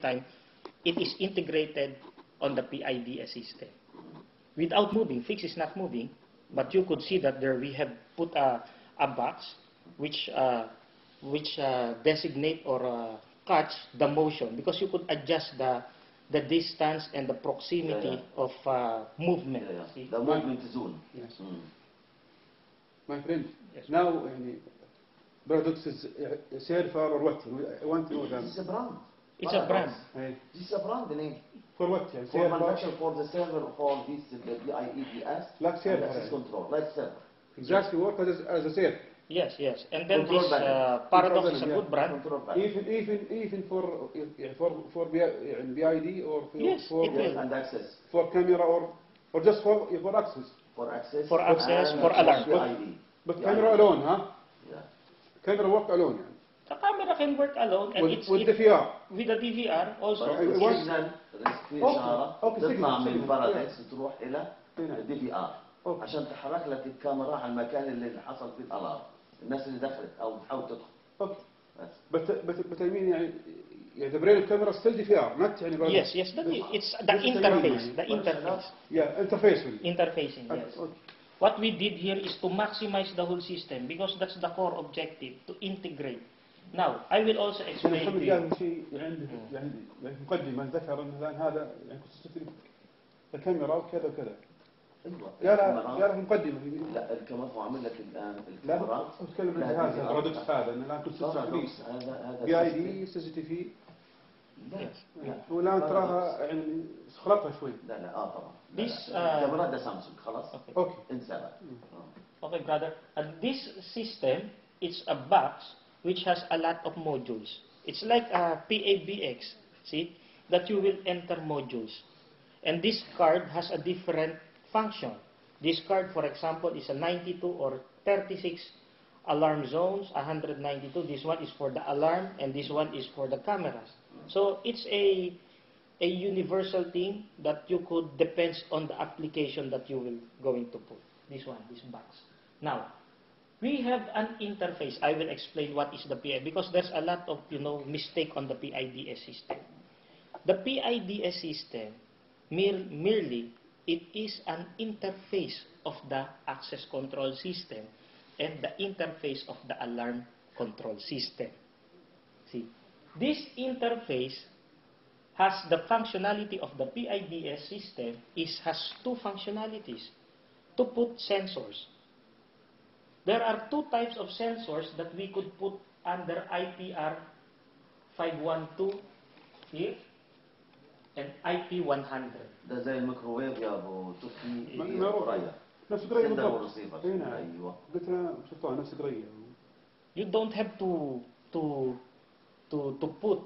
time, it is integrated on the PIDS system. Without moving, fix is not moving, but you could see that there we have put a box which designate or catch the motion, because you could adjust the distance and the proximity of movement. The movement zone. Yes. My friend, yes. Now Paradox is server or what? I want to know that. It's a brand. It's a brand. This is a brand name. For what? For manufacture, for the server, for this PIDS. Like server. Access control, like server. Exactly, work as a server. Yes, yes. And then this Paradox is a good brand. Even for BID or for and access. For camera or just for access. For access. For access, for alarm. But camera alone, huh? Yeah. Camera work alone. The camera can work alone, and with the VR. With the DVR also. السيجنال في إشارة تطلع من بارادكس تروح إلى DVR عشان تحرك لك الكاميرا على المكان اللي حصل فيه الألارم، الناس اللي دخلت أو بتحاول تدخل. Okay. But I mean يعني the brain camera still DVR, not يعني Yes, yes. It's the interface. The interface. Yeah, interfacing. Interfacing. Yes. Okay. What we did here is to maximize the whole system, because that's the core objective, to integrate. Now, I will also explain to you. قال شيء يعني مقدمة ذكر أن الآن هذا يعني الكاميرا وكذا وكذا. أيوة. قال مقدمة. لا الكاميرا هو عامل لك الآن لا الكاميرا. أتكلم عن هذا البرودكت هذا إن الآن كنت تستخدم BID CCTV. والآن تراها يعني خلطها شوي. لا طبعا. This الكاميرا ده سامسونج خلاص. Okay. انسى. Okay, brother. This system is a box which has a lot of modules. It's like a PABX, see, that you will enter modules. And this card has a different function. This card, for example, is a 92 or 36 alarm zones, 192. This one is for the alarm, and this one is for the cameras. So it's a universal thing that you could, depends on the application that you will going to put. This one, this box. Now, we have an interface. I will explain what is the PID, because there's a lot of mistake on the PIDS system. The PIDS system merely it is an interface of the access control system and the interface of the alarm control system. See, this interface has the functionality of the PIDS system has two functionalities: to put sensors. There are two types of sensors that we could put under IPR 512 here and IP100. ده زي الميكروويف يا ابو تركي قريه. نفس قريه بالضبط. ايوه. قلت لها شفتوها نفس قريه. You don't have to put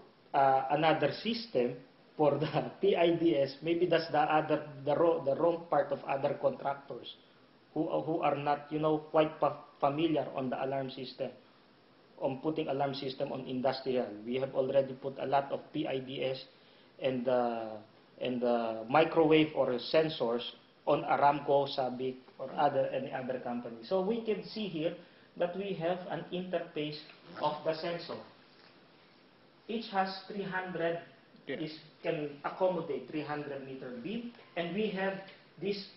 another system for the PIDS. Maybe that's the wrong part of other contractors who are not quite familiar on the alarm system, on putting alarm system on industrial. We have already put a lot of PIDS and the microwave or sensors on Aramco, Sabic, or any other company. So we can see here that we have an interface of the sensor. Each has 300, can accommodate 300 meter beam, and we have this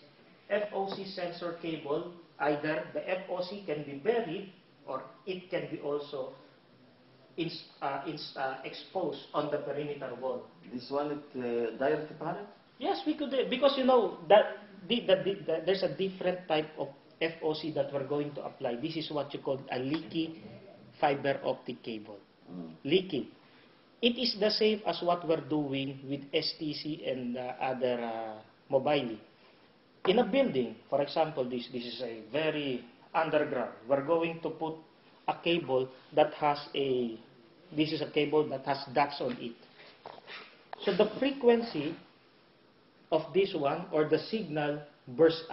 FOC sensor cable. Either the FOC can be buried, or it can be also exposed on the perimeter wall. This one is direct parent? Yes, we could, because that there's a different type of FOC that we're going to apply. This is what you call a leaky fiber optic cable. Leaky. It is the same as what we're doing with STC and other mobile. In a building, for example, this is a very underground. We're going to put a cable that has this is a cable that has ducts on it. So the frequency of this one, or the signal, bursts